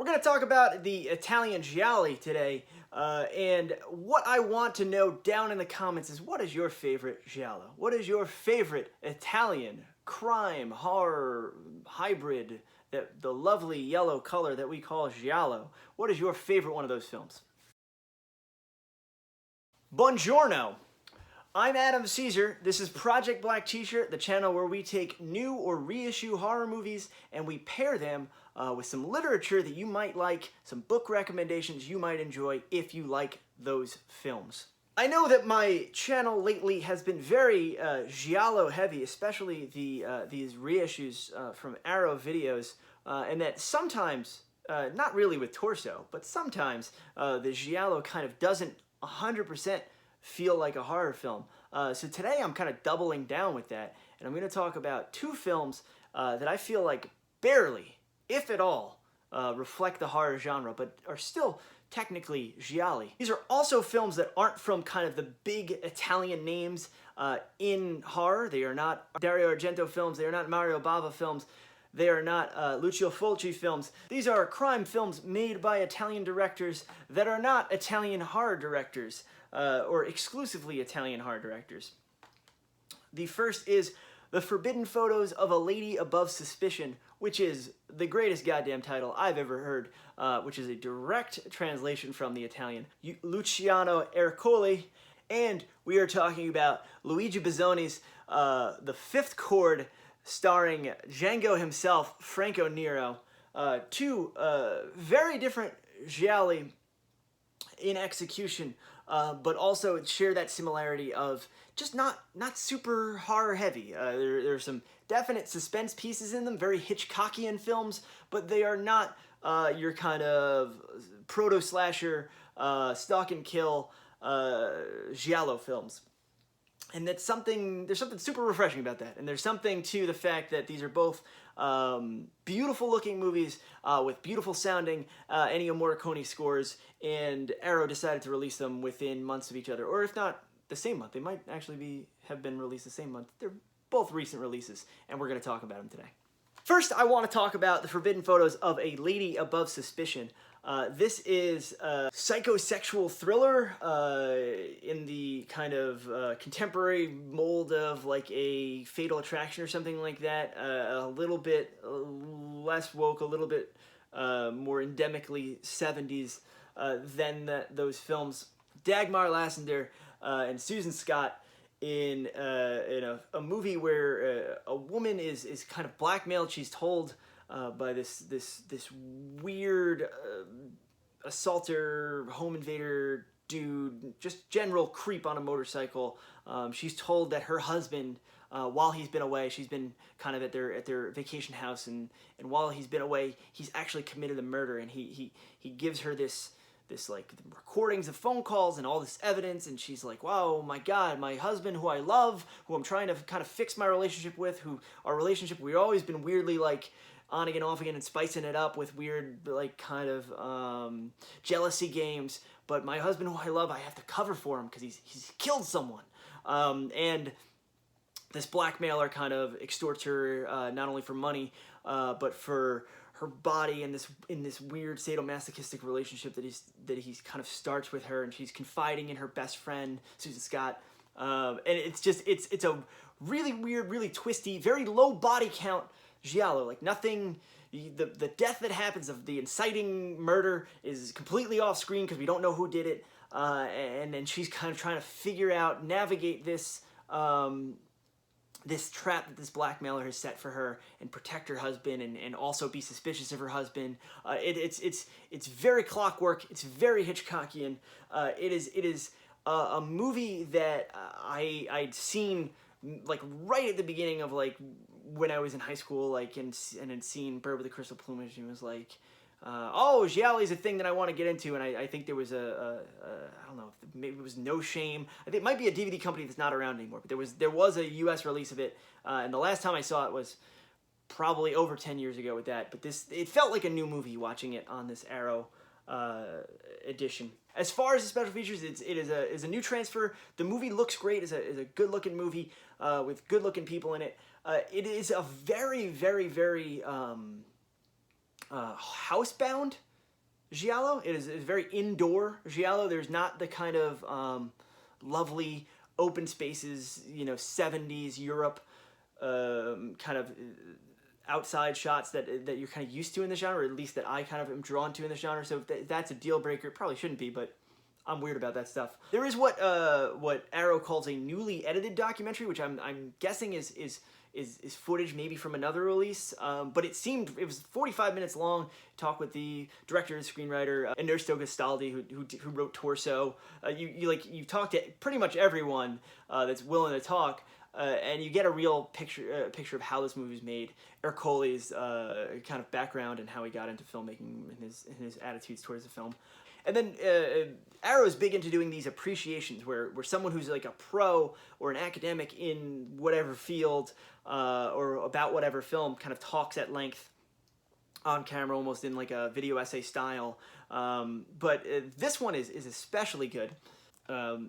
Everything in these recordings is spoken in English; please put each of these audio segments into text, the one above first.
We're going to talk about the Italian gialli today, and what I want to know down in the comments is, what is your favorite giallo? What is your favorite Italian crime, horror, hybrid, the lovely yellow color that we call giallo? What is your favorite one of those films? Buongiorno! I'm Adam Cesare. This is Project Black T-shirt, the channel where we take new or reissue horror movies and we pair them with some literature that you might like, some book recommendations you might enjoy if you like those films. I know that my channel lately has been very giallo heavy, especially these reissues from Arrow videos, and that sometimes, not really with Torso, but sometimes the giallo kind of doesn't 100% feel like a horror film. So today I'm kind of doubling down with that, and I'm going to talk about two films that I feel like barely, if at all, reflect the horror genre, but are still technically gialli. These are also films that aren't from kind of the big Italian names in horror. They are not Dario Argento films, they are not Mario Bava films, they are not Lucio Fulci films. These are crime films made by Italian directors that are not Italian horror directors, or exclusively Italian horror directors. The first is The Forbidden Photos of a Lady Above Suspicion, which is the greatest goddamn title I've ever heard, which is a direct translation from the Italian. Luciano Ercole, and we are talking about Luigi Bazzoni's The Fifth Corr, starring Django himself, Franco Nero. Two very different gialli in execution, but also share that similarity of just not super horror heavy. There are some definite suspense pieces in them, very Hitchcockian films, but they are not your kind of proto-slasher, stalk and kill giallo films. And there's something super refreshing about that. And there's something to the fact that these are both beautiful looking movies with beautiful sounding Ennio Morricone scores, and Arrow decided to release them within months of each other, or if not the same month. They might actually have been released the same month. They're both recent releases, and we're going to talk about them today. First, I want to talk about The Forbidden Photos of a Lady Above Suspicion. This is a psychosexual thriller in the kind of contemporary mold of like a Fatal Attraction or something like that. A little bit less woke, a little bit more endemically 70s than those films. Dagmar Lasseter and Susan Scott in a movie where a woman is kind of blackmailed. She's told by this weird assaulter, home invader dude, just general creep on a motorcycle. She's told that her husband, while he's been away, she's been kind of at their vacation house, and while he's been away, he's actually committed a murder, and he gives her this like recordings of phone calls and all this evidence, and she's like, wow, my God, my husband, who I love, who I'm trying to kind of fix my relationship with, our relationship, we've always been weirdly like on again, off again, and spicing it up with weird like kind of jealousy games, but my husband, who I love, I have to cover for him because he's killed someone. And this blackmailer kind of extorts her not only for money, but for her body, in this weird sadomasochistic relationship that he's kind of starts with her, and she's confiding in her best friend Susan Scott, and it's a really weird, really twisty, very low body count giallo. Like nothing, the death that happens of the inciting murder is completely off screen because we don't know who did it, and then she's kind of trying to figure out, navigate this this trap that this blackmailer has set for her, and protect her husband, and also be suspicious of her husband. It's very clockwork. It's very Hitchcockian. It is a movie that I'd seen like right at the beginning of like when I was in high school, like and had seen Bird with the Crystal Plumage, and was like, oh, gialli's a thing that I want to get into, and I think there was I don't know, maybe it was No Shame. I think it might be a DVD company that's not around anymore, but there was a U.S. release of it, and the last time I saw it was probably over 10 years ago with that, but it felt like a new movie watching it on this Arrow edition. As far as the special features, it is a new transfer. The movie looks great. It's a good-looking movie with good-looking people in it. It is a very, very, very housebound giallo. It is very indoor giallo. There's not the kind of lovely open spaces, you know, 70s Europe kind of outside shots that you're kind of used to in the genre, or at least that I kind of am drawn to in the genre. So if that's a deal breaker. It probably shouldn't be, but I'm weird about that stuff. There is what Arrow calls a newly edited documentary, which I'm guessing is footage maybe from another release, but it was 45 minutes long. Talk with the director and screenwriter Ernesto Gastaldi, who wrote Torso. You talk to pretty much everyone that's willing to talk, and you get a real picture of how this movie was made. Ercole's kind of background and how he got into filmmaking and his attitudes towards the film. And then Arrow is big into doing these appreciations where someone who's like a pro or an academic in whatever field or about whatever film kind of talks at length on camera, almost in like a video essay style. But this one is especially good.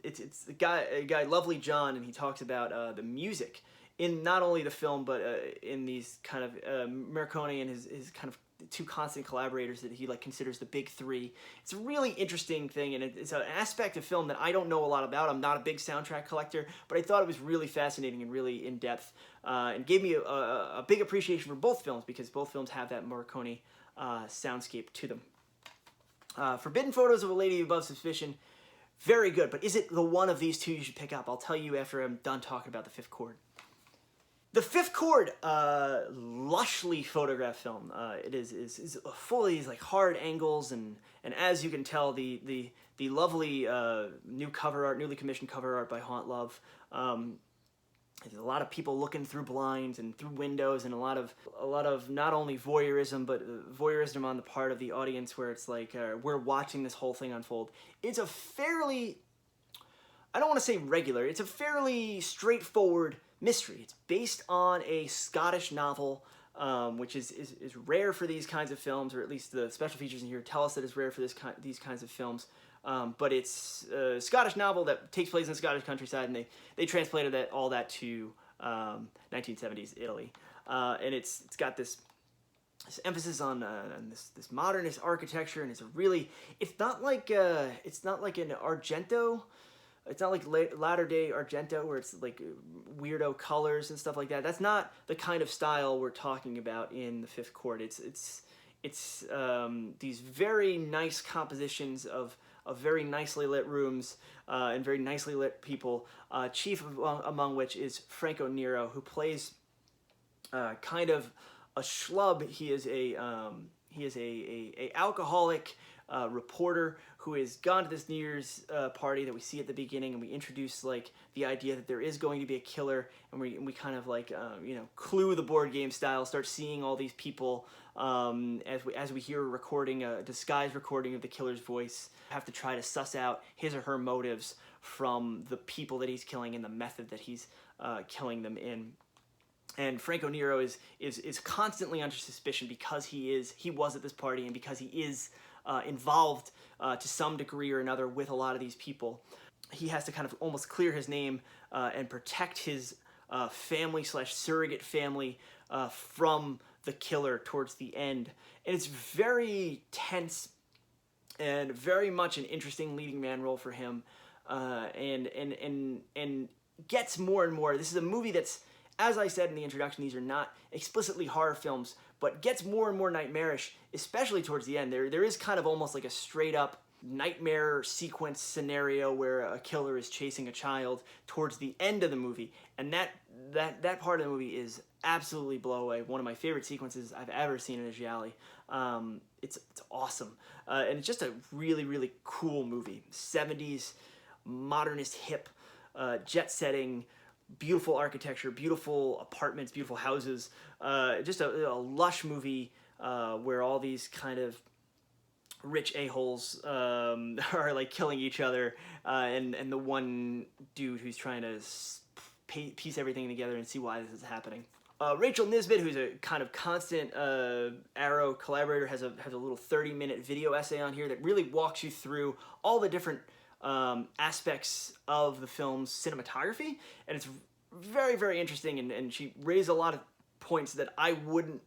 It's a guy, Lovely John, and he talks about the music in not only the film, but in these kind of Morricone and his kind of two constant collaborators that he like considers the big three. It's a really interesting thing, and it's an aspect of film that I don't know a lot about. I'm not a big soundtrack collector, but I thought it was really fascinating and really in depth, and gave me a big appreciation for both films, because both films have that Morricone soundscape to them. Forbidden Photos of a Lady Above Suspicion, very good, but is it the one of these two you should pick up? I'll tell you after I'm done talking about The Fifth Corr. The Fifth Corr, lushly photographed film. It is full of these like hard angles, and as you can tell, the lovely newly commissioned cover art by Haunt Love. There's a lot of people looking through blinds and through windows, and a lot of not only voyeurism, but voyeurism on the part of the audience, where it's like we're watching this whole thing unfold. It's a fairly, I don't want to say regular, it's a fairly straightforward mystery. It's based on a Scottish novel, which is rare for these kinds of films, or at least the special features in here tell us that it's rare for these kinds of films. But it's a Scottish novel that takes place in the Scottish countryside, and they translated all that to 1970s Italy, and it's got this emphasis on this modernist architecture, and it's not like an Argento. It's not like latter-day Argento, where it's like weirdo colors and stuff like that. That's not the kind of style we're talking about in The Fifth Corr. It's these very nice compositions of very nicely lit rooms and very nicely lit people. Chief among which is Franco Nero, who plays kind of a schlub. He is a alcoholic reporter who has gone to this New Year's party that we see at the beginning, and we introduce like the idea that there is going to be a killer, and we kind of like Clue the board game style start seeing all these people as we hear a disguised recording of the killer's voice. Have to try to suss out his or her motives from the people that he's killing and the method that he's killing them in. And Franco Nero is constantly under suspicion because he was at this party, and because he is involved to some degree or another with a lot of these people. He has to kind of almost clear his name and protect his family / surrogate family from the killer towards the end. And it's very tense and very much an interesting leading man role for him, and gets more and more. This is a movie that's, as I said in the introduction, these are not explicitly horror films, but gets more and more nightmarish, especially towards the end. There is kind of almost like a straight-up nightmare sequence scenario where a killer is chasing a child towards the end of the movie, and that part of the movie is absolutely blow away. One of my favorite sequences I've ever seen in a gialli. It's awesome, and it's just a really, really cool movie. 70s, modernist, hip, jet-setting, beautiful architecture, beautiful apartments, beautiful houses, just a lush movie where all these kind of rich a-holes are like killing each other, and the one dude who's trying to piece everything together and see why this is happening. Rachel Nisbet, who's a kind of constant Arrow collaborator, has a little 30-minute video essay on here that really walks you through all the different aspects of the film's cinematography, and it's very, very interesting, and she raised a lot of points that I wouldn't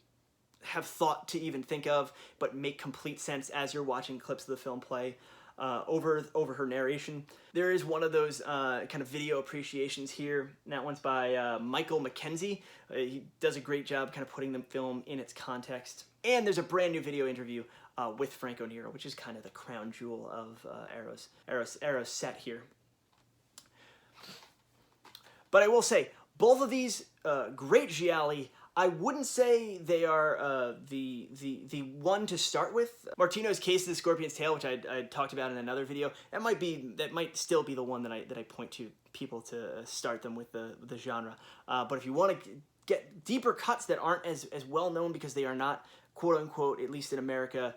have thought to even think of, but make complete sense as you're watching clips of the film play over her narration. There is one of those kind of video appreciations here, and that one's by Michael McKenzie. He does a great job kind of putting the film in its context. And there's a brand new video interview with Franco Nero, which is kind of the crown jewel of Arro's set here. But I will say, both of these great gialli. I wouldn't say they are the one to start with. Martino's Case of the Scorpion's Tail, which I talked about in another video, that might still be the one that I point to people to start them with the genre. But if you want to get deeper cuts that aren't as well known because they are not quote unquote, at least in America,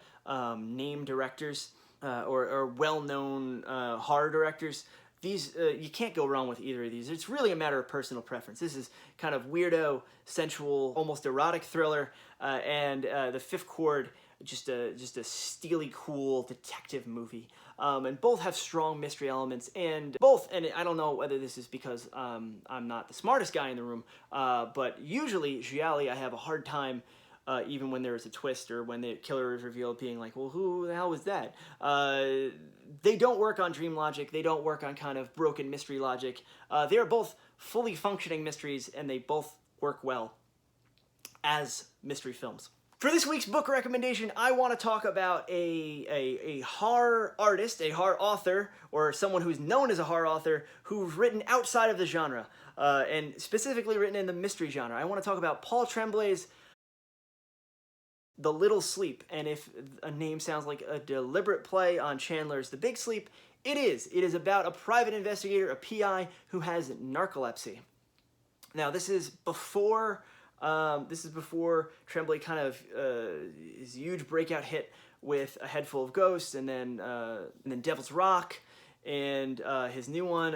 name directors or well known horror directors. These, you can't go wrong with either of these. It's really a matter of personal preference. This is kind of weirdo, sensual, almost erotic thriller, and the Fifth Corr, just a steely, cool detective movie. And both have strong mystery elements, and I don't know whether this is because I'm not the smartest guy in the room, but usually gialli I have a hard time even when there is a twist or when the killer is revealed, being like, well, who the hell was that? They don't work on dream logic. They don't work on kind of broken mystery logic. They are both fully functioning mysteries, and they both work well as mystery films. For this week's book recommendation, I want to talk about a horror artist, a horror author, or someone who's known as a horror author who's written outside of the genre, and specifically written in the mystery genre. I want to talk about Paul Tremblay's The Little Sleep, and if a name sounds like a deliberate play on Chandler's The Big Sleep, it is. It is about a private investigator, a PI, who has narcolepsy. Now, this is before Tremblay kind of his huge breakout hit with A Head Full of Ghosts, and then Devil's Rock, and his new one,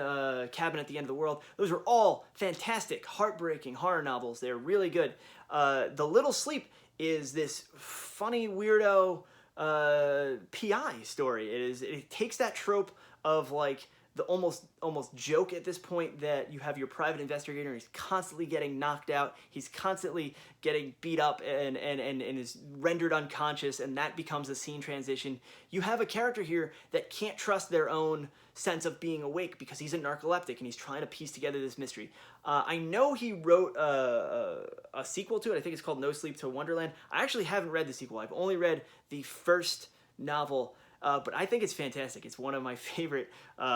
Cabin at the End of the World. Those are all fantastic, heartbreaking horror novels. They're really good. The Little Sleep is this funny, weirdo PI story. It takes that trope of like the almost joke at this point that you have your private investigator and he's constantly getting knocked out, he's constantly getting beat up and is rendered unconscious, and that becomes a scene transition. You have a character here that can't trust their own sense of being awake because he's a narcoleptic and he's trying to piece together this mystery. I know he wrote a sequel to it. I think it's called No Sleep to Wonderland. I actually haven't read the sequel. I've only read the first novel. But I think it's fantastic. It's one of my favorite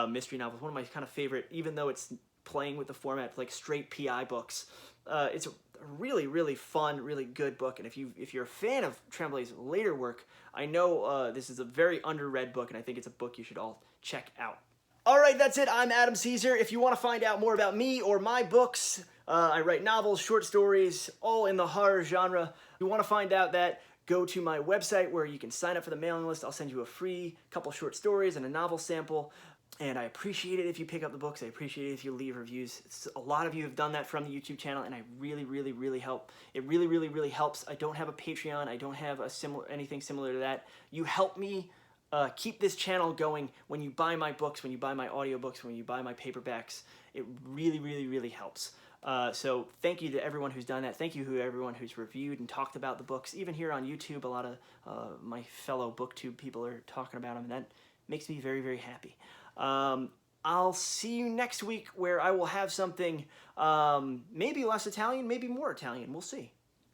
mystery novels, one of my kind of favorite, even though it's playing with the format like straight PI books. It's a really, really fun, really good book. And if you're a fan of Tremblay's later work, I know this is a very underread book, and I think it's a book you should all check out. All right, that's it. I'm Adam Cesare. If you want to find out more about me or my books, I write novels, short stories, all in the horror genre. If you want to find out that, go to my website where you can sign up for the mailing list. I'll send you a free couple short stories and a novel sample. And I appreciate it if you pick up the books. I appreciate it if you leave reviews. A lot of you have done that from the YouTube channel, and I really, really, really help. It really, really, really helps. I don't have a Patreon. I don't have anything similar to that. You help me keep this channel going when you buy my books, when you buy my audiobooks, when you buy my paperbacks. It really, really, really helps. So thank you to everyone who's done that. Thank you to everyone who's reviewed and talked about the books. Even here on YouTube, a lot of my fellow BookTube people are talking about them, and that makes me very, very happy. I'll see you next week where I will have something maybe less Italian, maybe more Italian. We'll see.